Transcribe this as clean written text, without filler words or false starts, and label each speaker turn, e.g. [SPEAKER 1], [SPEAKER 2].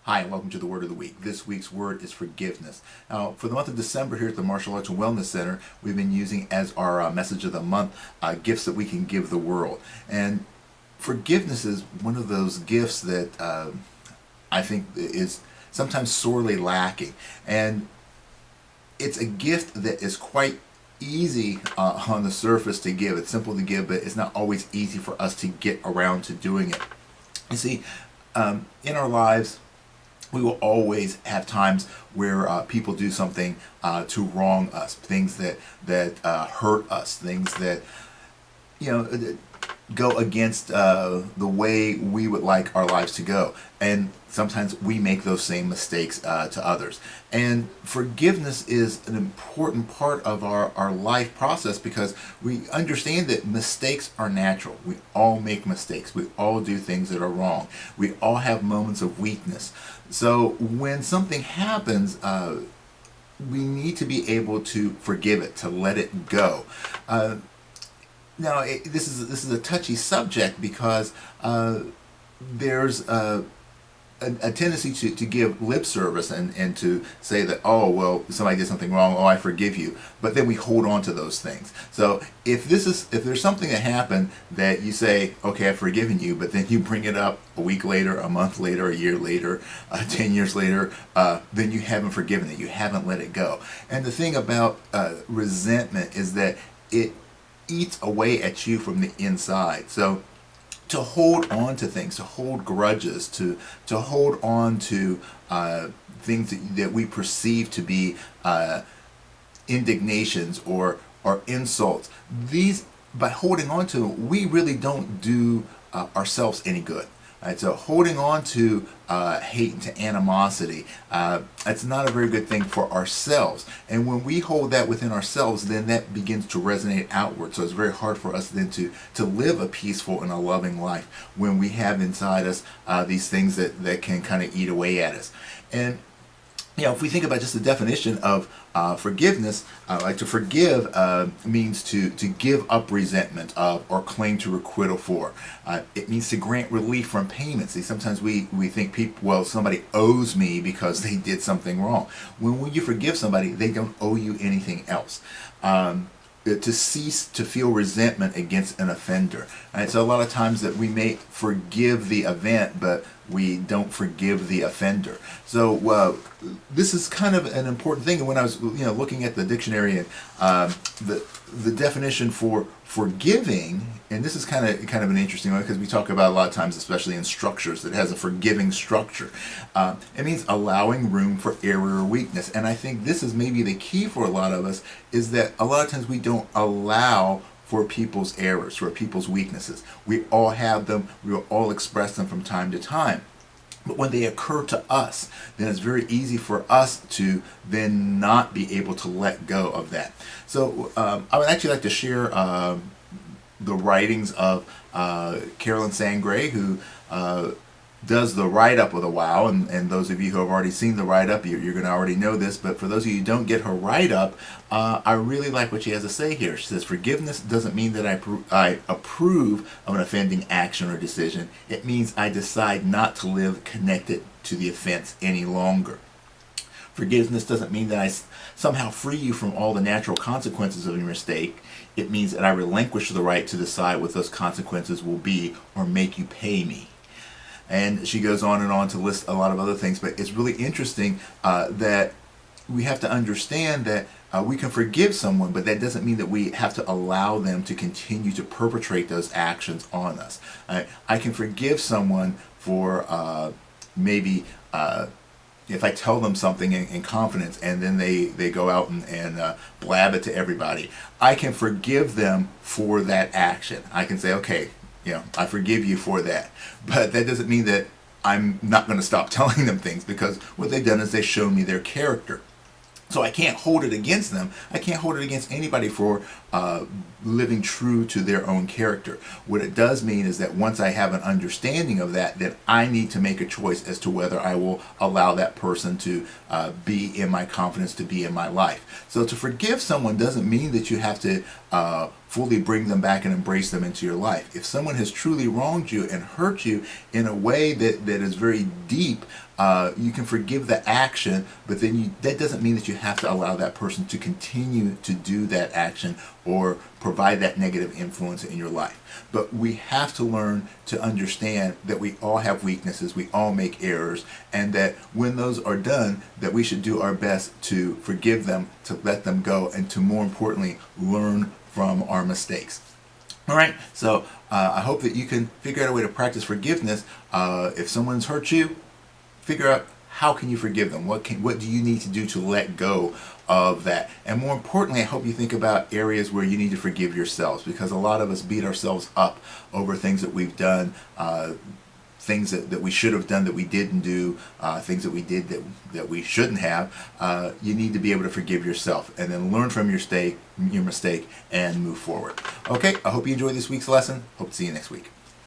[SPEAKER 1] Hi, and welcome to the Word of the Week. This week's word is forgiveness. Now, for the month of December here at the Martial Arts and Wellness Center, we've been using as our message of the month gifts that we can give the world. And forgiveness is one of those gifts that I think is sometimes sorely lacking. And it's a gift that is quite easy on the surface to give. It's simple to give, but it's not always easy for us to get around to doing it. You see, in our lives, we will always have times where people do something to wrong us, things that hurt us, things that go against the way we would like our lives to go. And sometimes we make those same mistakes to others. And forgiveness is an important part of our life process because we understand that mistakes are natural. We all make mistakes. We all do things that are wrong. We all have moments of weakness. So when something happens, we need to be able to forgive it, to let it go. Now, this is a touchy subject because there's a tendency to give lip service and to say that, oh, well, somebody did something wrong, oh, I forgive you. But then we hold on to those things. So if there's something that happened that you say, okay, I've forgiven you, but then you bring it up a week later, a month later, a year later, 10 years later, then you haven't forgiven it. You haven't let it go. And the thing about resentment is that it eats away at you from the inside. So to hold on to things, to hold grudges, to hold on to things that we perceive to be indignations or insults, these, by holding on to them, we really don't do ourselves any good. Right, so holding on to hate and to animosity, it's not a very good thing for ourselves. And when we hold that within ourselves, then that begins to resonate outward. So it's very hard for us then to live a peaceful and a loving life when we have inside us these things that can kind of eat away at us. And if we think about just the definition of forgiveness, like to forgive means to give up resentment of or claim to requital for. It means to grant relief from payment. See, sometimes we think somebody owes me because they did something wrong. When you forgive somebody, they don't owe you anything else. To cease to feel resentment against an offender. Right? So a lot of times that we may forgive the event, but we don't forgive the offender. So this is kind of an important thing. And when I was looking at the dictionary and the definition for forgiving, and this is kind of an interesting one because we talk about a lot of times, especially in structures, that has a forgiving structure. It means allowing room for error or weakness. And I think this is maybe the key for a lot of us, is that a lot of times we don't allow for people's errors, for people's weaknesses. We all have them. We will all express them from time to time. But when they occur to us, then it's very easy for us to then not be able to let go of that. So I would actually like to share the writings of Carolyn Sangre, who does the write-up of the WOW, and those of you who have already seen the write-up, you're going to already know this, but for those of you who don't get her write-up, I really like what she has to say here. She says, forgiveness doesn't mean that I approve of an offending action or decision. It means I decide not to live connected to the offense any longer. Forgiveness doesn't mean that I somehow free you from all the natural consequences of your mistake. It means that I relinquish the right to decide what those consequences will be or make you pay me. And she goes on and on to list a lot of other things, but it's really interesting that we have to understand that we can forgive someone, but that doesn't mean that we have to allow them to continue to perpetrate those actions on us. I can forgive someone for maybe if I tell them something in confidence and then they go out and blab it to everybody. I can forgive them for that action. I can say, okay, I forgive you for that. But that doesn't mean that I'm not going to stop telling them things, because what they've done is they've shown me their character. So I can't hold it against them. I can't hold it against anybody for living true to their own character. What it does mean is that once I have an understanding of that, then I need to make a choice as to whether I will allow that person to be in my confidence, to be in my life. So to forgive someone doesn't mean that you have to fully bring them back and embrace them into your life. If someone has truly wronged you and hurt you in a way that is very deep, you can forgive the action, but then that doesn't mean that you have to allow that person to continue to do that action or provide that negative influence in your life. But we have to learn to understand that we all have weaknesses, we all make errors, and that when those are done, that we should do our best to forgive them, to let them go, and to, more importantly, learn from our mistakes. All right, so I hope that you can figure out a way to practice forgiveness. If someone's hurt you, figure out how can you forgive them. What do you need to do to let go of that? And more importantly, I hope you think about areas where you need to forgive yourselves, because a lot of us beat ourselves up over things that we've done, things that we should have done that we didn't do, things that we did that we shouldn't have. You need to be able to forgive yourself and then learn from your mistake and move forward. Okay, I hope you enjoyed this week's lesson. Hope to see you next week.